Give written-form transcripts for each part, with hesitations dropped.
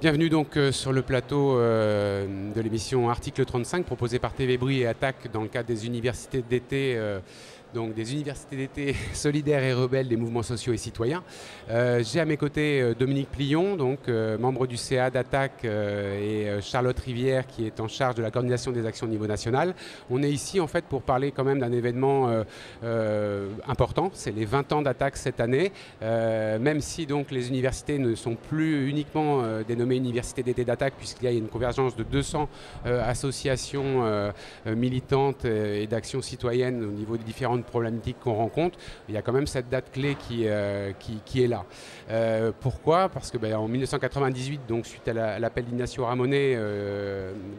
Bienvenue donc sur le plateau de l'émission Article 35 proposée par TV Brie et Attaque dans le cadre des universités d'été donc des universités d'été solidaires et rebelles des mouvements sociaux et citoyens. J'ai à mes côtés Dominique Plion, donc membre du CA d'Attaque, et Charlotte Rivière qui est en charge de la coordination des actions au niveau national. On est ici en fait pour parler quand même d'un événement important, c'est les 20 ans d'Attaque cette année, même si donc les universités ne sont plus uniquement dénommées universités d'été d'Attaque puisqu'il y a une convergence de 200 associations militantes et d'actions citoyennes au niveau des différentes problématiques qu'on rencontre. Il y a quand même cette date clé qui est là. Pourquoi? Parce que en 1998, donc suite à l'appel d'Ignacio Ramonet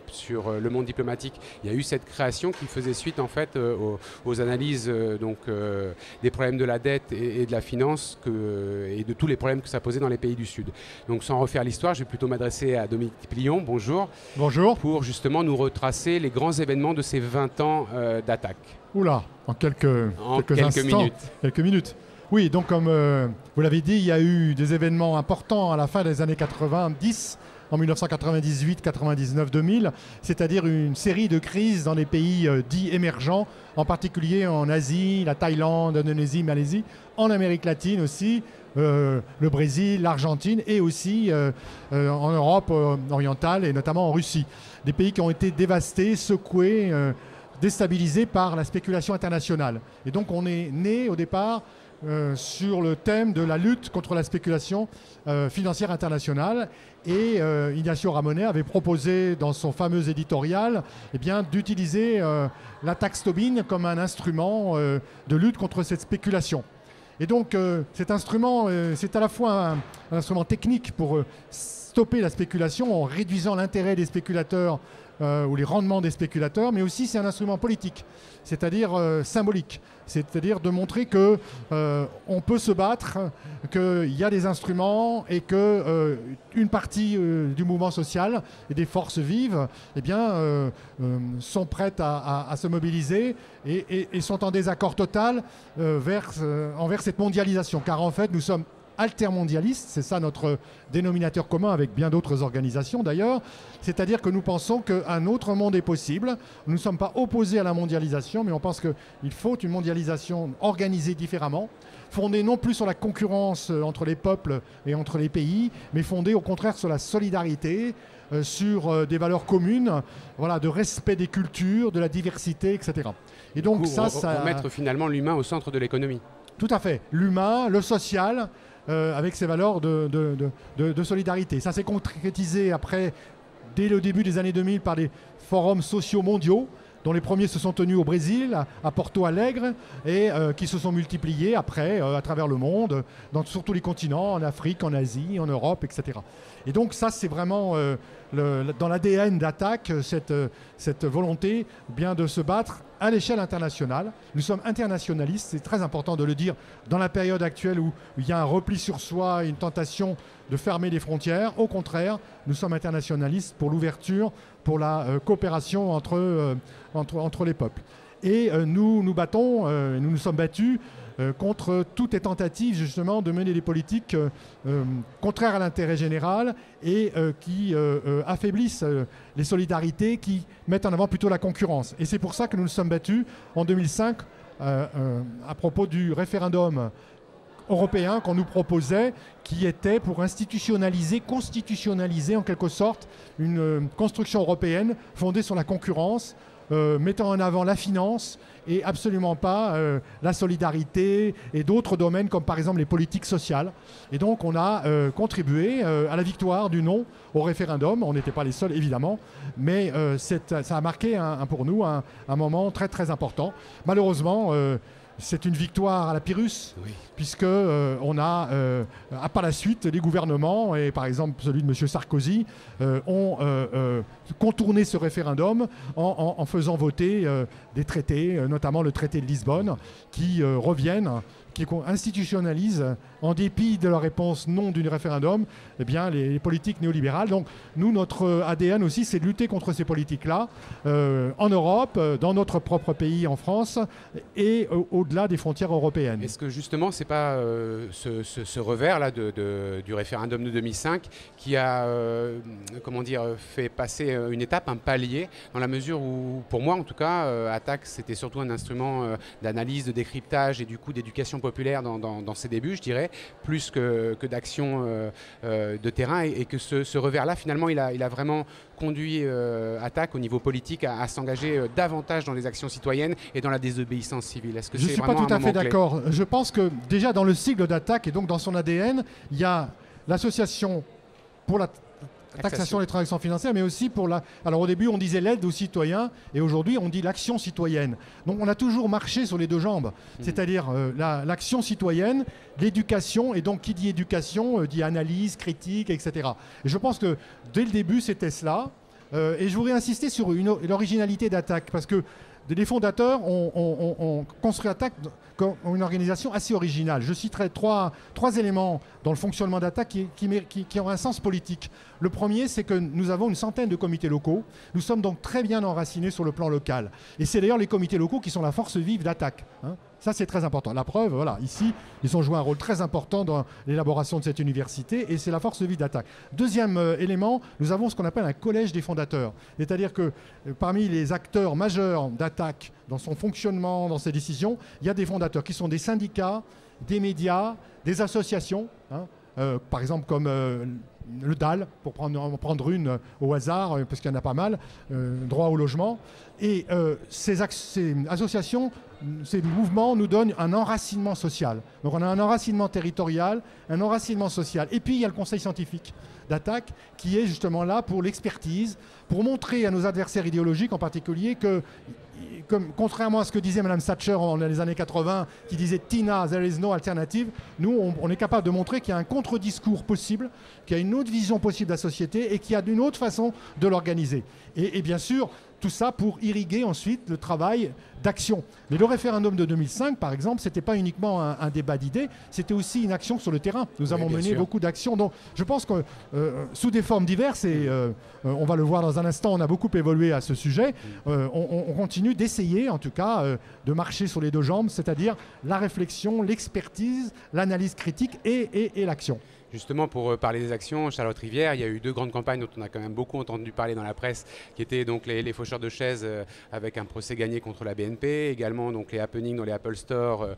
sur le monde diplomatique, il y a eu cette création qui faisait suite en fait aux analyses des problèmes de la dette et de la finance et de tous les problèmes que ça posait dans les pays du Sud. Donc sans refaire l'histoire, je vais plutôt m'adresser à Dominique Plion. Bonjour. Bonjour. Pour justement nous retracer les grands événements de ces 20 ans d'Attaque. Oula, en quelques instants, minutes. Quelques minutes. Oui, donc comme vous l'avez dit, il y a eu des événements importants à la fin des années 90, en 1998, 99, 2000, c'est-à-dire une série de crises dans les pays dits émergents, en particulier en Asie, la Thaïlande, l'Indonésie, Malaisie, en Amérique latine aussi, le Brésil, l'Argentine et aussi en Europe orientale et notamment en Russie. Des pays qui ont été dévastés, secoués, déstabilisés par la spéculation internationale. Et donc on est né au départ sur le thème de la lutte contre la spéculation financière internationale. Et Ignacio Ramonet avait proposé dans son fameux éditorial d'utiliser la taxe Tobin comme un instrument de lutte contre cette spéculation. Et donc cet instrument, c'est à la fois un instrument technique pour stopper la spéculation en réduisant l'intérêt des spéculateurs ou les rendements des spéculateurs, mais aussi c'est un instrument politique, c'est-à-dire symbolique, c'est-à-dire de montrer que on peut se battre, qu'il y a des instruments et que une partie du mouvement social et des forces vives sont prêtes à se mobiliser et sont en désaccord total envers cette mondialisation, car en fait nous sommes altermondialistes, c'est ça notre dénominateur commun avec bien d'autres organisations d'ailleurs, c'est-à-dire que nous pensons qu'un autre monde est possible. Nous ne sommes pas opposés à la mondialisation, mais on pense qu'il faut une mondialisation organisée différemment, fondée non plus sur la concurrence entre les peuples et entre les pays, mais fondée au contraire sur la solidarité, sur des valeurs communes, voilà, de respect des cultures, de la diversité, etc. Et donc ça remettre finalement l'humain au centre de l'économie. Tout à fait, l'humain, le social, avec ses valeurs de solidarité. Ça s'est concrétisé après, dès le début des années 2000, par des forums sociaux mondiaux, dont les premiers se sont tenus au Brésil, à Porto Alegre, et qui se sont multipliés après à travers le monde, sur tous les continents, en Afrique, en Asie, en Europe, etc. Et donc ça, c'est vraiment dans l'ADN d'Attaque, cette volonté de se battre à l'échelle internationale. Nous sommes internationalistes, c'est très important de le dire, dans la période actuelle où il y a un repli sur soi, une tentation de fermer les frontières. Au contraire, nous sommes internationalistes pour l'ouverture, pour la coopération entre les peuples. Et nous nous battons, nous nous sommes battus contre toutes les tentatives justement de mener des politiques contraires à l'intérêt général et qui affaiblissent les solidarités, qui mettent en avant plutôt la concurrence. Et c'est pour ça que nous nous sommes battus en 2005 à propos du référendum européen qu'on nous proposait, qui était pour constitutionnaliser en quelque sorte une construction européenne fondée sur la concurrence, mettant en avant la finance et absolument pas la solidarité et d'autres domaines comme par exemple les politiques sociales. Et donc on a contribué à la victoire du non au référendum. On n'était pas les seuls évidemment, mais ça a marqué pour nous un moment très très important. Malheureusement, c'est une victoire à la Pyrrhus, oui, puisque on a, par la suite, les gouvernements, et par exemple celui de M. Sarkozy, ont contourné ce référendum en faisant voter des traités, notamment le traité de Lisbonne, qui qui institutionnalisent, en dépit de la réponse non du référendum, eh bien, les politiques néolibérales. Donc nous, notre ADN aussi, c'est de lutter contre ces politiques-là, en Europe, dans notre propre pays, en France, et au-delà des frontières européennes. Est-ce que justement, c'est pas ce revers-là du référendum de 2005 qui a, comment dire, fait passer une étape, un palier, dans la mesure où, pour moi en tout cas, Attac, c'était surtout un instrument d'analyse, de décryptage et du coup d'éducation populaire dans ses débuts, je dirais, plus que d'action de terrain, et que ce revers-là, finalement, il a vraiment conduit Attac au niveau politique à s'engager davantage dans les actions citoyennes et dans la désobéissance civile. Est-ce que je ne suis pas tout à fait d'accord. Je pense que déjà dans le cycle d'Attac et donc dans son ADN, il y a l'association pour la taxation des transactions financières, mais aussi pour la... Alors au début, on disait l'aide aux citoyens, et aujourd'hui, on dit l'action citoyenne. Donc on a toujours marché sur les deux jambes, c'est-à-dire l'action citoyenne, l'éducation, et donc qui dit éducation, dit analyse, critique, etc. Et je pense que dès le début, c'était cela. Et je voudrais insister sur l'originalité d'Attac, parce que les fondateurs ont construit Attac comme une organisation assez originale. Je citerai trois éléments dans le fonctionnement d'Attac qui ont un sens politique. Le premier, c'est que nous avons une centaine de comités locaux. Nous sommes donc très bien enracinés sur le plan local. Et c'est d'ailleurs les comités locaux qui sont la force vive d'Attac. Ça, c'est très important. La preuve, voilà, ici, ils ont joué un rôle très important dans l'élaboration de cette université, et c'est la force vive d'Attac. Deuxième élément, nous avons ce qu'on appelle un collège des fondateurs. C'est-à-dire que parmi les acteurs majeurs d'Attac, dans son fonctionnement, dans ses décisions, il y a des fondateurs qui sont des syndicats, des médias, des associations, par exemple comme le DAL, pour en prendre une au hasard, parce qu'il y en a pas mal, droit au logement. Et ces associations, ces mouvements nous donnent un enracinement social. Donc on a un enracinement territorial, un enracinement social. Et puis il y a le conseil scientifique d'Attac qui est justement là pour l'expertise, pour montrer à nos adversaires idéologiques en particulier que, contrairement à ce que disait Mme Thatcher dans les années 80, qui disait « Tina, there is no alternative », nous, on est capable de montrer qu'il y a un contre-discours possible, qu'il y a une autre vision possible de la société et qu'il y a une autre façon de l'organiser. Et bien sûr, tout ça pour irriguer ensuite le travail d'action. Mais le référendum de 2005, par exemple, ce n'était pas uniquement un débat d'idées, c'était aussi une action sur le terrain. Nous avons mené beaucoup d'actions. Donc je pense que sous des formes diverses, et on va le voir dans un instant, on a beaucoup évolué à ce sujet, on continue d'essayer, en tout cas, de marcher sur les deux jambes, c'est-à-dire la réflexion, l'expertise, l'analyse critique et l'action. Justement, pour parler des actions, Charlotte Rivière, il y a eu deux grandes campagnes dont on a quand même beaucoup entendu parler dans la presse, qui étaient donc les faucheurs de chaises avec un procès gagné contre la BNP, également donc les happenings dans les Apple Store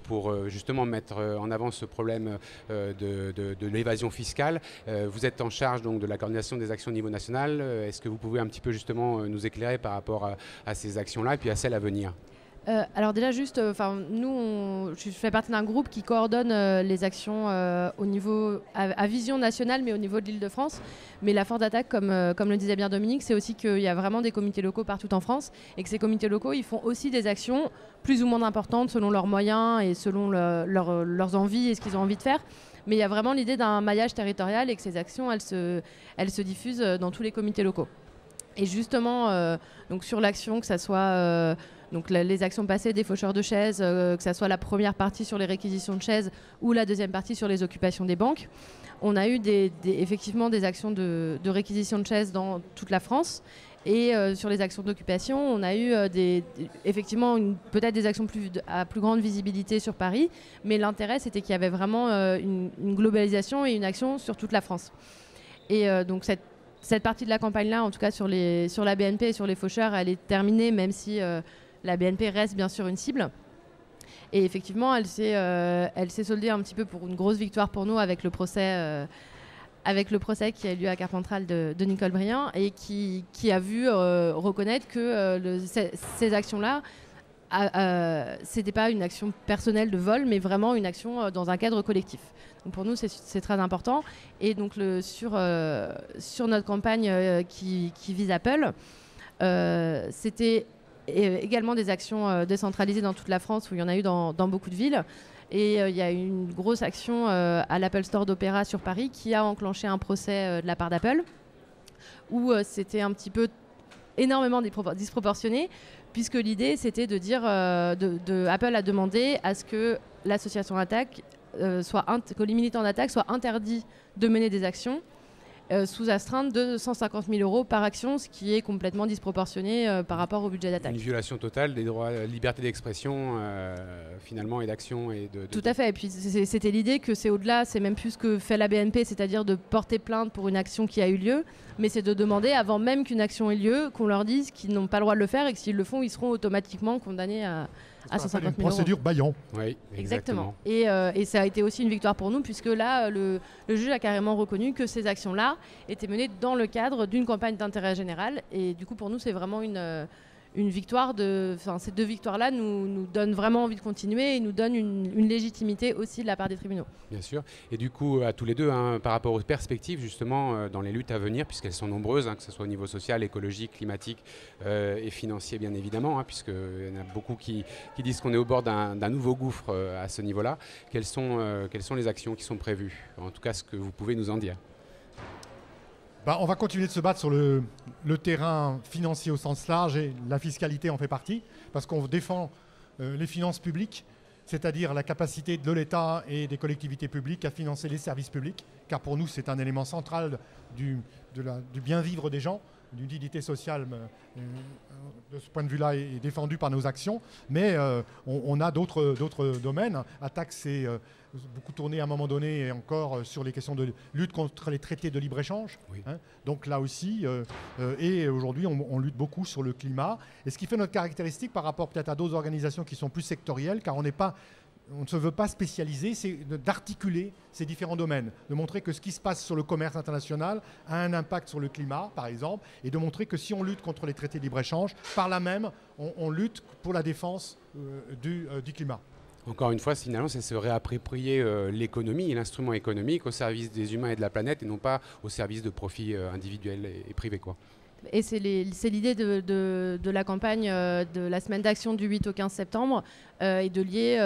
pour justement mettre en avant ce problème de l'évasion fiscale. Vous êtes en charge donc de la coordination des actions au niveau national. Est-ce que vous pouvez un petit peu justement nous éclairer par rapport à ces actions-là et puis à celles à venir ? Alors déjà juste, je fais partie d'un groupe qui coordonne les actions au niveau à vision nationale, mais au niveau de l'Île-de-France. Mais la force d'Attac, comme le disait bien Dominique, c'est aussi qu'il y a vraiment des comités locaux partout en France, et que ces comités locaux, ils font aussi des actions plus ou moins importantes selon leurs moyens et selon leurs envies et ce qu'ils ont envie de faire. Mais il y a vraiment l'idée d'un maillage territorial et que ces actions, elles se diffusent dans tous les comités locaux. Et justement, donc sur l'action, que ça soit donc les actions passées des faucheurs de chaises, que ça soit la première partie sur les réquisitions de chaises ou la deuxième partie sur les occupations des banques, on a eu effectivement des actions de réquisition de chaises dans toute la France. Et sur les actions d'occupation, on a eu effectivement peut-être des actions à plus grande visibilité sur Paris, mais l'intérêt c'était qu'il y avait vraiment une globalisation et une action sur toute la France. Et donc cette partie de la campagne-là, en tout cas sur la BNP et sur les faucheurs, elle est terminée, même si la BNP reste bien sûr une cible. Et effectivement, elle s'est soldée un petit peu pour une grosse victoire pour nous avec le procès qui a eu lieu à Carpentras de Nicole Briand, et qui a vu reconnaître que ces actions-là, c'était pas une action personnelle de vol, mais vraiment une action dans un cadre collectif. Donc pour nous, c'est très important. Et donc sur notre campagne qui vise Apple, c'était également des actions décentralisées dans toute la France, où il y en a eu dans beaucoup de villes. Et il y a eu une grosse action à l'Apple Store d'Opéra sur Paris qui a enclenché un procès de la part d'Apple, où c'était un petit peu énormément disproportionné, puisque l'idée c'était de dire, Apple a demandé à ce que l'association Attac, que les militants d'Attac soient interdits de mener des actions sous astreinte de 150 000 € par action, ce qui est complètement disproportionné par rapport au budget d'Attac. Une violation totale des droits, liberté d'expression finalement et d'action. Tout à fait, et puis c'était l'idée que c'est au-delà, c'est même plus ce que fait la BNP, c'est-à-dire de porter plainte pour une action qui a eu lieu, mais c'est de demander avant même qu'une action ait lieu, qu'on leur dise qu'ils n'ont pas le droit de le faire et que s'ils le font, ils seront automatiquement condamnés à 150 000 €. Procédure Bayon. Oui, exactement. Et ça a été aussi une victoire pour nous, puisque là, le juge a carrément reconnu que ces actions-là étaient menées dans le cadre d'une campagne d'intérêt général. Et du coup, pour nous, c'est vraiment une victoire. Ces deux victoires-là nous donnent vraiment envie de continuer et nous donnent une légitimité aussi de la part des tribunaux. Bien sûr. Et du coup, à tous les deux, par rapport aux perspectives, justement, dans les luttes à venir, puisqu'elles sont nombreuses, que ce soit au niveau social, écologique, climatique et financier, bien évidemment, puisqu'il y en a beaucoup qui disent qu'on est au bord d'un nouveau gouffre à ce niveau-là. Quelles sont les actions qui sont prévues? En tout cas, ce que vous pouvez nous en dire. On va continuer de se battre sur le terrain financier au sens large, et la fiscalité en fait partie, parce qu'on défend les finances publiques, c'est-à-dire la capacité de l'État et des collectivités publiques à financer les services publics, car pour nous c'est un élément central du bien vivre des gens, d'une dignité sociale. De ce point de vue-là est défendu par nos actions, mais on a d'autres domaines. Attac s'est beaucoup tourné à un moment donné et encore sur les questions de lutte contre les traités de libre-échange. Oui. Donc là aussi, et aujourd'hui on lutte beaucoup sur le climat. Et ce qui fait notre caractéristique par rapport peut-être à d'autres organisations qui sont plus sectorielles, car on ne se veut pas spécialiser, c'est d'articuler ces différents domaines, de montrer que ce qui se passe sur le commerce international a un impact sur le climat, par exemple, et de montrer que si on lutte contre les traités de libre-échange, par là même, on lutte pour la défense du climat. Encore une fois, finalement, c'est se réapproprier l'économie et l'instrument économique au service des humains et de la planète, et non pas au service de profits individuels et privés, quoi. Et c'est l'idée de la campagne de la semaine d'action du 8 au 15 septembre et de lier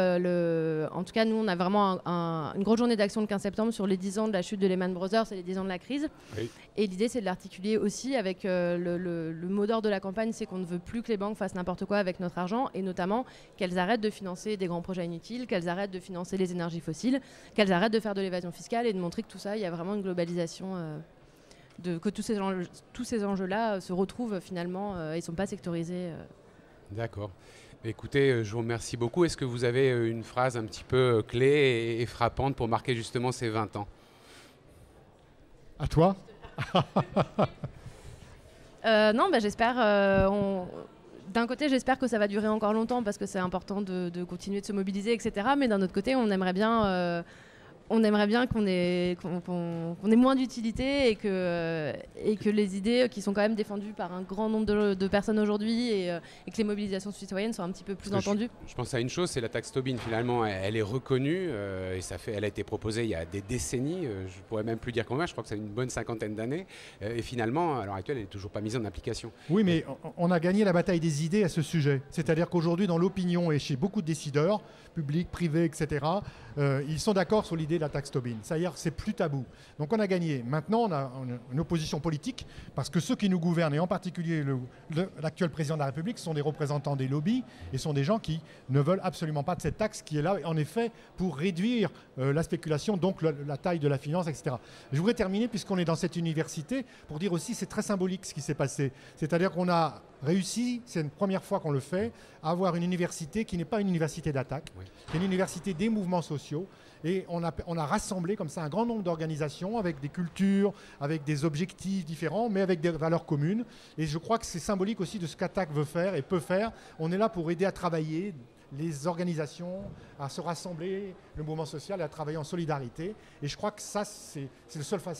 en tout cas, nous, on a vraiment une grosse journée d'action le 15 septembre sur les 10 ans de la chute de Lehman Brothers et les 10 ans de la crise. Oui. Et l'idée, c'est de l'articuler aussi avec le mot d'ordre de la campagne, c'est qu'on ne veut plus que les banques fassent n'importe quoi avec notre argent, et notamment qu'elles arrêtent de financer des grands projets inutiles, qu'elles arrêtent de financer les énergies fossiles, qu'elles arrêtent de faire de l'évasion fiscale, et de montrer que tout ça, il y a vraiment une globalisation... que tous ces enjeux-là se retrouvent finalement et ne sont pas sectorisés. D'accord. Écoutez, je vous remercie beaucoup. Est-ce que vous avez une phrase un petit peu clé et frappante pour marquer justement ces 20 ans? À toi. Non, j'espère... D'un côté, j'espère que ça va durer encore longtemps parce que c'est important de continuer de se mobiliser, etc. Mais d'un autre côté, on aimerait bien qu'on ait moins d'utilité et que les idées qui sont quand même défendues par un grand nombre de personnes aujourd'hui et que les mobilisations citoyennes soient un petit peu plus entendues. Je pense à une chose, c'est la taxe Tobin. Finalement, elle est reconnue et elle a été proposée il y a des décennies. Je pourrais même plus dire combien, je crois que c'est une bonne 50aine d'années. Et finalement, à l'heure actuelle, elle n'est toujours pas mise en application. Oui, mais on a gagné la bataille des idées à ce sujet. C'est-à-dire qu'aujourd'hui, dans l'opinion et chez beaucoup de décideurs, publics, privés, etc., ils sont d'accord sur l'idée de la taxe Tobin. Ça y est, c'est plus tabou. Donc on a gagné. Maintenant, on a une opposition politique parce que ceux qui nous gouvernent, et en particulier l'actuel président de la République, sont des représentants des lobbies et sont des gens qui ne veulent absolument pas de cette taxe qui est là, en effet, pour réduire la spéculation, donc la taille de la finance, etc. Je voudrais terminer, puisqu'on est dans cette université, pour dire aussi c'est très symbolique ce qui s'est passé. C'est-à-dire qu'on a réussi, c'est une première fois qu'on le fait, à avoir une université qui n'est pas une université d'attaque, oui, qui est une université des mouvements sociaux. Et on a rassemblé comme ça un grand nombre d'organisations avec des cultures, avec des objectifs différents, mais avec des valeurs communes. Et je crois que c'est symbolique aussi de ce qu'Attac veut faire et peut faire. On est là pour aider à travailler les organisations, à se rassembler, le mouvement social, et à travailler en solidarité. Et je crois que ça, c'est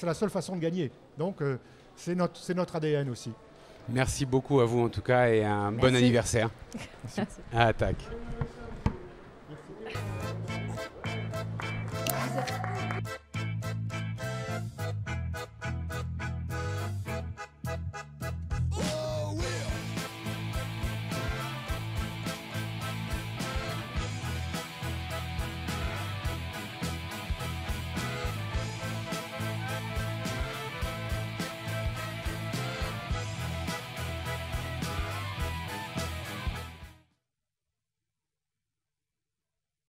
la seule façon de gagner. Donc c'est notre ADN aussi. Merci beaucoup à vous en tout cas et un bon anniversaire. Merci. À Attac. Merci.